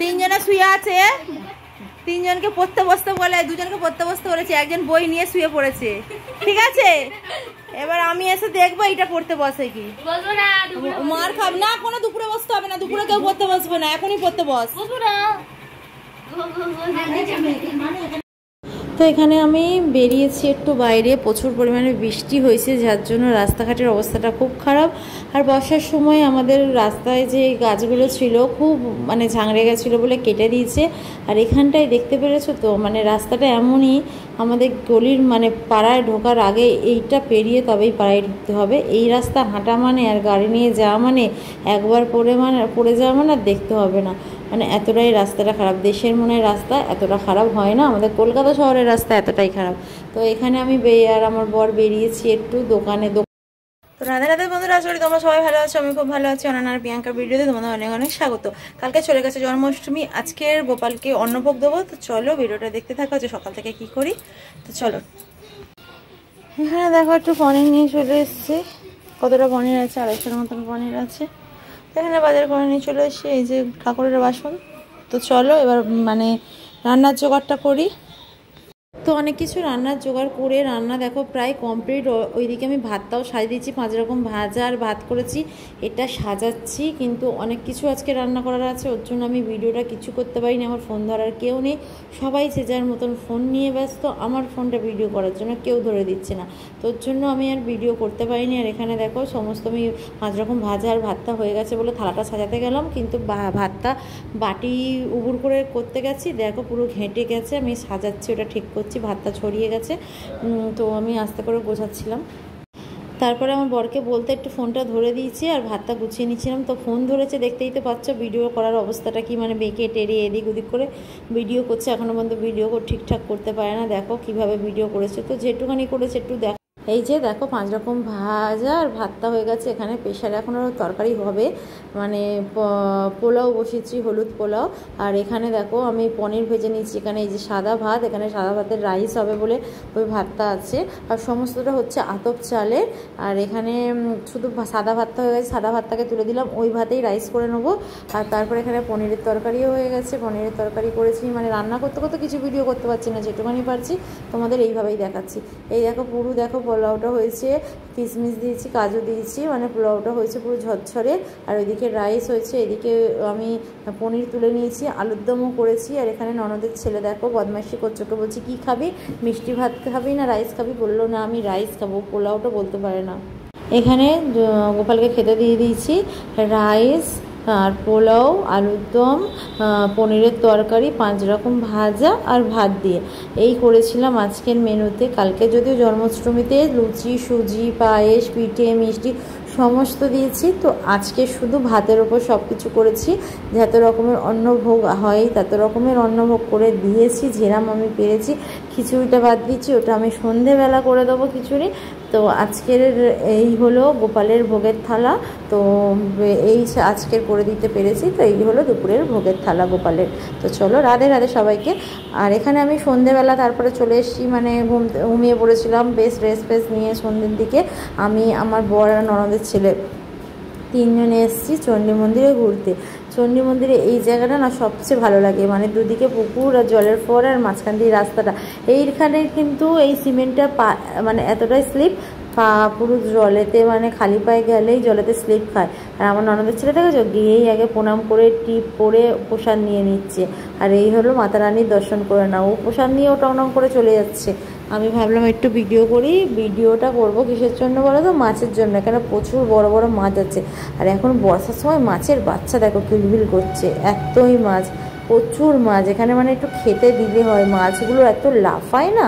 তিনজনে শুয়ে আছে, তিনজনকে পড়তে বসতে বলে, দুজনকে পড়তে বসতে বলেছে, একজন বই নিয়ে শুয়ে পড়েছে। ঠিক আছে, এবার আমি এসে দেখবো এটা পড়তে বসে কি। মার খাব না, কোনো দুপুরে বসতে হবে না, দুপুরে কেউ পড়তে বসবে না, এখনই পড়তে বস। তো এখানে আমি বেরিয়েছি একটু বাইরে, প্রচুর পরিমাণে বৃষ্টি হয়েছে যার জন্য রাস্তাঘাটের অবস্থাটা খুব খারাপ। আর বর্ষার সময় আমাদের রাস্তায় যে গাছগুলো ছিল খুব মানে ঝাংড়ে গেছিলো বলে কেটে দিয়েছে। আর এখানটায় দেখতে পেরেছো তো, মানে রাস্তাটা এমনই, আমাদের গলির মানে পাড়ায় ঢোকার আগে এইটা পেরিয়ে তবেই পাড়ায় ঢুকতে হবে। এই রাস্তা হাঁটা মানে আর গাড়ি নিয়ে যাওয়া মানে একবার পড়ে যাওয়া মানে আর দেখতে হবে না, মানে এতটাই রাস্তাটা খারাপ। দেশের মনে রাস্তা এতটা খারাপ হয় না, আমাদের কলকাতা শহরের রাস্তা এতটাই খারাপ। তো এখানে আমি আর আমার বর বেরিয়েছি একটু দোকানে। তো রাধে রাধে বন্ধুরা, আশা করি তোমরা সবাই ভালো আছো, আমি খুব ভালো আছি। অনানার প্রিয়াঙ্কার ভিডিওতে তোমাদের অনেক অনেক স্বাগত। কালকে চলে গেছে জন্মাষ্টমী, আজকের গোপালকে অন্নভোগ দেবো। তো চলো ভিডিওটা দেখতে থাকো যে সকাল থেকে কি করি। তো চলো, এখানে দেখো একটু পনির নিয়ে চলে এসছে। কতটা পনির আছে? 250-এর মতন পনির আছে। এখানে বাজার করে নিয়ে চলে এসছি, এই যে ঠাকুরের বাসন। তো চলো এবার মানে রান্নার জোগাড়টা করি। তো অনেক কিছু রান্নার জোগাড় করে রান্না দেখো প্রায় কমপ্লিট। ওইদিকে আমি ভাতটাও সাজিয়ে দিয়েছি, 5 রকম ভাজা আর ভাত করেছি, এটা সাজাচ্ছি। কিন্তু অনেক কিছু আজকে রান্না করার আছে, ওর জন্য আমি ভিডিওটা কিছু করতে পারিনি। আমার ফোন ধরার কেউ নেই, সবাই যে যার মতন ফোন নিয়ে ব্যস্ত, আমার ফোনটা ভিডিও করার জন্য কেউ ধরে দিচ্ছে না, তো ওর জন্য আমি আর ভিডিও করতে পারিনি। আর এখানে দেখো সমস্ত আমি 5 রকম ভাজা আর ভাতটা হয়ে গেছে বলে থালাটা সাজাতে গেলাম, কিন্তু ভাতটা বাটি উবুর করে করতে গেছি, দেখো পুরো ঘেঁটে গেছে। আমি সাজাচ্ছি, ওটা ঠিক করছি, ভাতটা ছড়িয়ে গেছে। তো আমি আস্তে করে গোছাচ্ছিলাম। তারপরে আমার বরকে বলতে একটু ফোনটা ধরে দিয়েছি আর ভাতটা গুছিয়ে নিচ্ছিলাম। তো ফোন ধরেছে, দেখতেই তো পাচ্ছ ভিডিও করার অবস্থাটা কি, মানে বেঁকে টেরে এদিক ওদিক করে ভিডিও করছে। এখনও পর্যন্ত ভিডিও ঠিকঠাক করতে পারে না, দেখো কিভাবে ভিডিও করেছে। তো যেটুখানি করেছে একটু দেখো। এই যে দেখো 5 রকম ভাজা আর ভাতটা হয়ে গেছে। এখানে প্রেশারে এখনও তরকারি হবে, মানে পোলাও বসিয়েছি, হলুদ পোলাও। আর এখানে দেখো আমি পনির ভেজে নিচ্ছি। এখানে এই যে সাদা ভাত, এখানে সাদা ভাতের রাইস হবে বলে ওই ভাতটা আছে। আর সমস্তটা হচ্ছে আতপ চালে। আর এখানে শুধু সাদা ভাতটা হয়ে গেছে, সাদা ভাতটাকে তুলে দিলাম, ওই ভাতেই রাইস করে নেবো। আর তারপরে এখানে পনিরের তরকারিও হয়ে গেছে, পনিরের তরকারি করেছি। মানে রান্না করতে করতে কিছু ভিডিও করতে পারছি না, যেটুখানি পারছি তোমাদের এইভাবেই দেখাচ্ছি। এই দেখো পুরো দেখো পোলাওটা হয়েছে, কিশমিশ দিয়েছি, কাজু দিয়েছি, মানে পোলাওটা হয়েছে পুরো ঝরঝরে। আর ওইদিকে রাইস হয়েছে, এদিকে আমি পনির তুলে নিয়েছি, আলুর দমও করেছি। আর এখানে ননদের ছেলে দেখো বদমাইশি করছে, ওকে বলছি কী খাবি, মিষ্টি ভাত খাবি না রাইস খাবি, বললো না আমি রাইস খাবো, পোলাওটা বলতে পারে না। এখানে গোপালকে খেতে দিয়ে দিয়েছি রাইস আর পোলাও, আলুর দম, পনিরের তরকারি, 5 রকম ভাজা আর ভাত দিয়ে এই করেছিলাম আজকের মেনুতে। কালকে যদিও জন্মাষ্টমীতে লুচি, সুজি, পায়েস, পিঠে, মিষ্টি সমস্ত দিয়েছি, তো আজকে শুধু ভাতের ওপর সব কিছু করেছি। যত রকমের অন্নভোগ হয় তত রকমের অন্নভোগ করে দিয়েছি, যেরাম আমি পেরেছি। খিচুড়িটা বাদ দিচ্ছি, ওটা আমি সন্ধেবেলা করে দেবো খিচুড়ি। তো আজকের এই হলো গোপালের ভোগের থালা। তো এই আজকের করে দিতে পেরেছি। তো এই হলো দুপুরের ভোগের থালা গোপালের। তো চলো রাধে রাধে সবাইকে। আর এখানে আমি সন্ধেবেলা তারপরে চলে এসেছি, মানে ঘুমিয়ে পড়েছিলাম বেশ রেস্ট নিয়ে। সন্ধ্যের দিকে আমি, আমার বর আর ননদের ছেলে 3 জনে এসেছি চণ্ডী মন্দিরে ঘুরতে। চণ্ডী মন্দিরে এই জায়গাটা না সবচেয়ে ভালো লাগে, মানে দুদিকে পুকুর আর জলের ফোয়ার আর মাঝখান দিয়ে রাস্তাটা। এইখানে কিন্তু এই সিমেন্টটা মানে এতটাই স্লিপ, পা পুরো জলেতে, মানে খালি পায়ে গেলেই জলেতে স্লিপ খায়। আর আমার ননদের ছেলে দেখেছো গিয়েই আগে প্রণাম করে টিপ পরে প্রসাদ নিয়ে নিচ্ছে। আর এই হলো মাতা রানীর দর্শন করে না, ও প্রসাদ নিয়ে ও টং করে চলে যাচ্ছে। আমি ভাবলাম একটু ভিডিও করি। ভিডিওটা করব কিসের জন্য বলো তো? মাছের জন্য। এখানে প্রচুর বড় বড় মাছ আছে। আর এখন বর্ষার সময় মাছের বাচ্চা দেখো কিলবিল করছে, এতই মাছ, প্রচুর মাছ এখানে, মানে একটু খেতে দিলে হয়, মাছগুলো এত লাফায় না।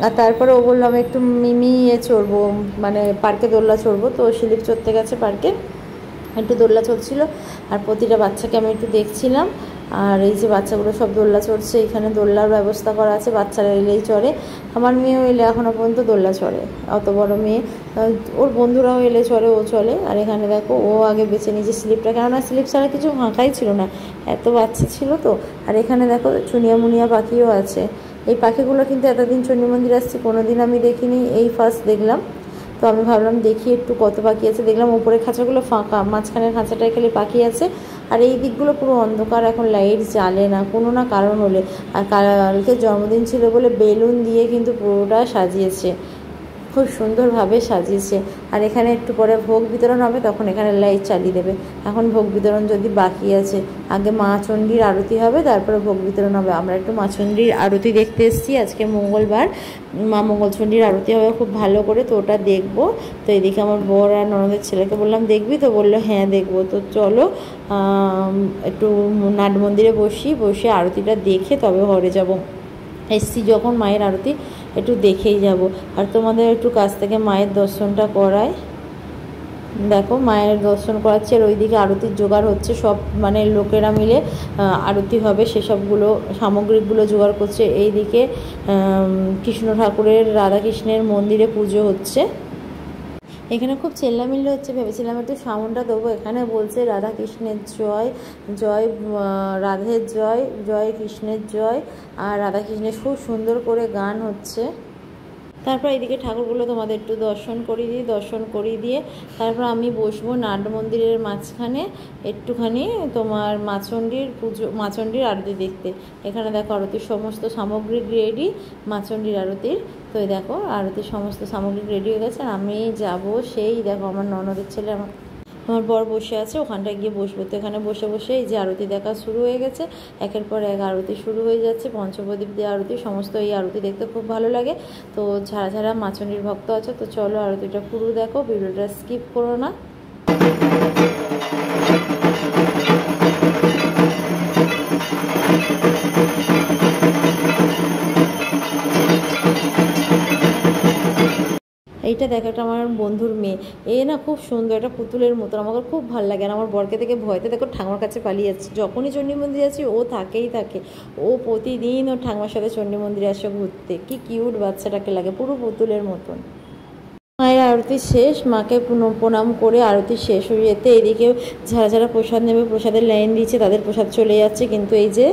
আর তারপরে ও বললাম একটু মিমি চড়বো, মানে পার্কে দোলনা চড়বো। তো স্লিপ চড়তে গেছে পার্কে, একটু দোলনা চড়ছিল। আর প্রতিটা বাচ্চাকে আমি একটু দেখছিলাম। আর এই যে বাচ্চাগুলো সব দোলনা চড়ছে, এখানে দোলনার ব্যবস্থা করা আছে, বাচ্চারা এলেই চড়ে। আমার মেয়েও এলে এখনও পর্যন্ত দোলনা চড়ে, অত বড় মেয়ে, ওর বন্ধুরাও এলে চড়ে, ও চলে। আর এখানে দেখো ও আগে বেছে নিয়েছে স্লিপটা, কেননা স্লিপ ছাড়া কিছু ফাঁকাই ছিল না, এত বাচ্চা ছিল তো। আর এখানে দেখো চুনিয়া মুনিয়া পাখিও আছে। এই পাখিগুলো কিন্তু এতদিন চণ্ডী মন্দির আসছি, কোনো দিন আমি দেখিনি, এই ফার্স্ট দেখলাম। তো আমি ভাবলাম দেখি একটু কত পাখি আছে। দেখলাম উপরের খাঁচাগুলো ফাঁকা, মাঝখানের খাঁচাটায় খালি পাখি আছে, আর এই দিকগুলো পুরো অন্ধকার, এখন লাইট জ্বালে না কোনো না কারণ হলে। আর কালকে জন্মদিন ছিল বলে বেলুন দিয়ে কিন্তু পুরোটা সাজিয়েছে, খুব সুন্দরভাবে সাজিয়েছে। আর এখানে একটু পরে ভোগ বিতরণ হবে, তখন এখানে লাইট চালিয়ে দেবে। এখন ভোগ বিতরণ যদি বাকি আছে, আগে মা চণ্ডীর আরতি হবে, তারপরে ভোগ বিতরণ হবে। আমরা একটু মা চণ্ডীর আরতি দেখতে এসেছি, আজকে মঙ্গলবার, মা মঙ্গলচণ্ডীর আরতি হবে খুব ভালো করে, তো ওটা দেখবো। তো এদিকে আমার বর আর ননদের ছেলেকে বললাম দেখবি তো, বললো হ্যাঁ দেখবো। তো চলো একটু নাট মন্দিরে বসে আরতিটা দেখে তবে ঘরে যাব। এসছি যখন মায়ের আরতি একটু দেখেই যাব, আর তোমাদের একটু কাছ থেকে মায়ের দর্শনটা করায়। দেখো মায়ের দর্শন করাচ্ছে, আর ওইদিকে আরতির জোগাড় হচ্ছে, সব মানে লোকেরা মিলে আরতি হবে সেসবগুলো সামগ্রীগুলো জোগাড় করছে। এইদিকে কৃষ্ণ ঠাকুরের, রাধাকৃষ্ণের মন্দিরে পুজো হচ্ছে। এখানে খুব চেল্লামিল্লি হচ্ছে, ভেবেছিলাম একটু সাউন্ডটা দেবো। এখানে বলছে রাধা কৃষ্ণের জয় জয়, রাধের জয় জয়, কৃষ্ণের জয়, আর রাধা কৃষ্ণের খুব সুন্দর করে গান হচ্ছে। তারপর এদিকে ঠাকুরগুলো তোমাদের একটু দর্শন করিয়ে দিয়ে তারপর আমি বসবো নাট মন্দিরের মাঝখানে একটুখানি তোমার মাচণ্ডীর আরতি দেখতে। এখানে দেখো আরতির সমস্ত সামগ্রী রেডি, মাচণ্ডীর আরতির। তো দেখো আরতির সমস্ত সামগ্রী রেডি হয়ে গেছে, আর আমি যাব সেই দেখো আমার ননদের ছেলে আমার বর বসে আছে, ওখানটায় গিয়ে বসবো। তো এখানে বসে এই যে আরতি দেখা শুরু হয়ে গেছে, একের পর এক আরতি শুরু হয়ে যাচ্ছে, পঞ্চপ্রদীপ দিয়ে আরতি, সমস্ত এই আরতি দেখতে খুব ভালো লাগে। তো যারা মাচণ্ডীর ভক্ত আছে, তো চলো আরতিটা পুরো দেখো, ভিডিওটা স্কিপ করো না। এইটা দেখো, একটা আমার বন্ধুর মেয়ে, এ না খুব সুন্দর, একটা পুতুলের মতন, আমাকে খুব ভালো লাগে। আর আমার বরকে থেকে ভয়তে দেখো ঠাকুমার কাছে পালিয়ে যাচ্ছে, যখনই চণ্ডী মন্দিরে যাচ্ছি ও থাকে, ও প্রতিদিন ওর ঠাকুমার সাথে চণ্ডী মন্দিরে আসে ঘুরতে। কি কিউট বাচ্চাটাকে লাগে, পুরো পুতুলের মতন। মায়ের আরতি শেষ, মাকে প্রণাম করে আরতি শেষ হয়ে যেতে এদিকে যারা প্রসাদ নেবে, প্রসাদের লাইন দিচ্ছে, তাদের প্রসাদ চলে যাচ্ছে। কিন্তু এই যে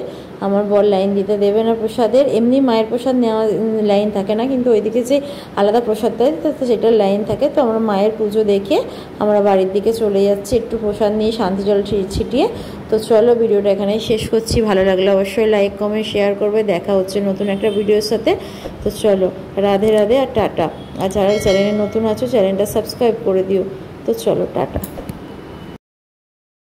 আমার বর লাইন দিতে দেবে না প্রসাদের, এমনি মায়ের প্রসাদ নেওয়া লাইন থাকে না, কিন্তু ওইদিকে যে আলাদা প্রসাদ দেয় তো সেটার লাইন থাকে। তো আমরা মায়ের পুজো দেখে আমরা বাড়ির দিকে চলে যাচ্ছি, একটু প্রসাদ নিয়ে শান্তি জল ছিটিয়ে। তো চলো ভিডিওটা এখানেই শেষ করছি, ভালো লাগলে অবশ্যই লাইক কমেন্ট শেয়ার করবে। দেখা হচ্ছে নতুন একটা ভিডিওর সাথে। তো চলো রাধে রাধে আর টাটা। আর যারা চ্যানেলে নতুন আছো চ্যানেলটা সাবস্ক্রাইব করে দিও। তো চলো টাটা।